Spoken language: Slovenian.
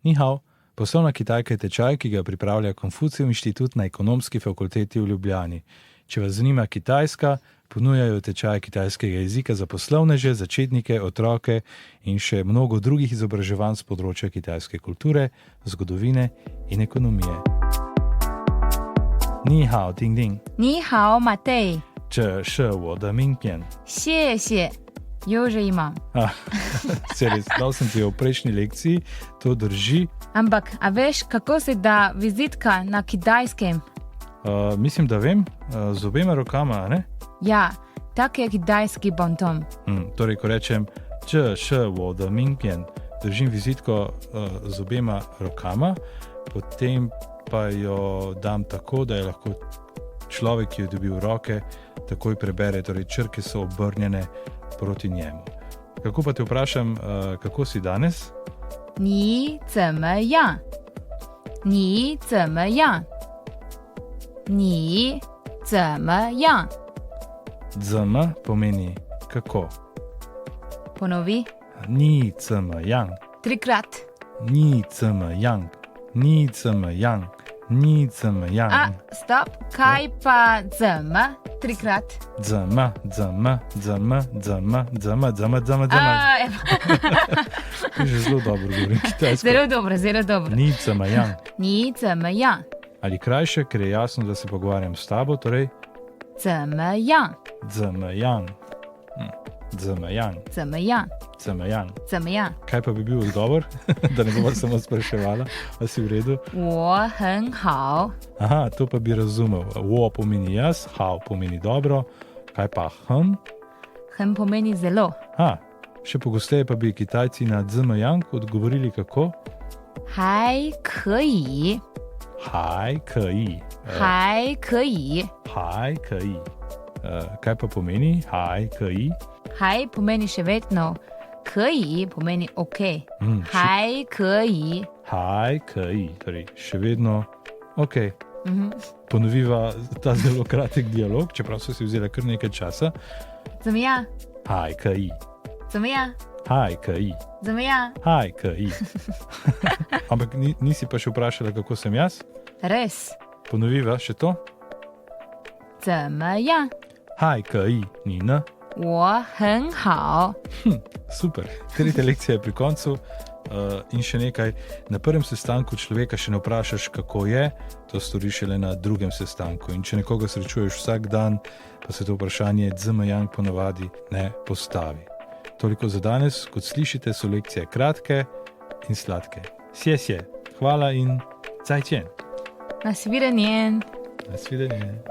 Ni hao, poslovna Kitajka je tečaj, ki ga pripravlja Konfucijev inštitut na Ekonomski fakulteti v Ljubljani. Če vas zanima Kitajska, ponujajo tečaj kitajskega jezika za poslovneže, začetnike, otroke in še mnogo drugih izobraževanj z področja kitajske kulture, zgodovine in ekonomije. Ni hao, Ting Ting. 你好 Matej. 这是我的名片。谢谢 Jo že imam. Res, dal sem ti jo v prejšnji lekciji, to drži. Ampak, a veš, kako se da vizitka na kitajskem? Mislim, da vem, z obema rokama, ne? Ja, tak je kitajski bonton. Torej, ko rečem, 这是我的名片, držim vizitko z obema rokama, potem pa jo dam tako, da je lahko človek, ki jo dobi v roke, takoj prebere, torej črke so obrnjene proti njemu. Kako pa te vprašam, kako si danes? 你怎么样? 你怎么样? 你怎么样? Zm pomeni kako. Ponovi. 你怎么样? Trikrat. 你怎么样? 你怎么样? 你怎么样? Stop. Kaj pa 怎么? Trikrat. 怎么 Že zelo dobro govorim kitajsko. Zelo dobro, zelo dobro. 你怎么样? 你怎么样? Ali krajše, ker je jasno, da se pogovarjam s tabo, torej 怎么样? 怎么样? 怎么样? 怎么样? 怎么样? 怎么样? Kaj pa bi bil odgovor? Da ne bova samo spraševala, a si v redu? 我很好. Aha, to pa bi razumel. Wo pomeni jaz, hao pomeni dobro, kaj pa hm? 很 pomeni zelo. Še pogosteje pa bi Kitajci na zm-yang odgovorili kako? 还可以. 还可以. 还可以. 还可以. Kaj pa pomeni 还可以? 还 pomeni še vedno, 可以 pomeni ok. 还可以. 还可以, torej še vedno ok. Ponoviva ta zelo kratek dialog, čeprav so si vzela kar nekaj časa. 怎么样? 还可以. 怎么样? 还可以. 怎么样? 还可以. Ampak nisi pa še vprašala, kako sem jaz? Res. Ponoviva še to. 怎么样? 还可以, ni ne? 我很好. Super, tretja lekcija je pri koncu. In še nekaj, na prvem sestanku človeka še ne vprašaš, kako je, to storiš šele na drugem sestanku. In če nekoga srečuješ vsak dan, pa se to vprašanje zm-yang ponavadi ne postavi. Toliko za danes, kot slišite, so lekcije kratke in sladke. Xie, hvala in zajčen. Nasvidenje. Nasvidenje.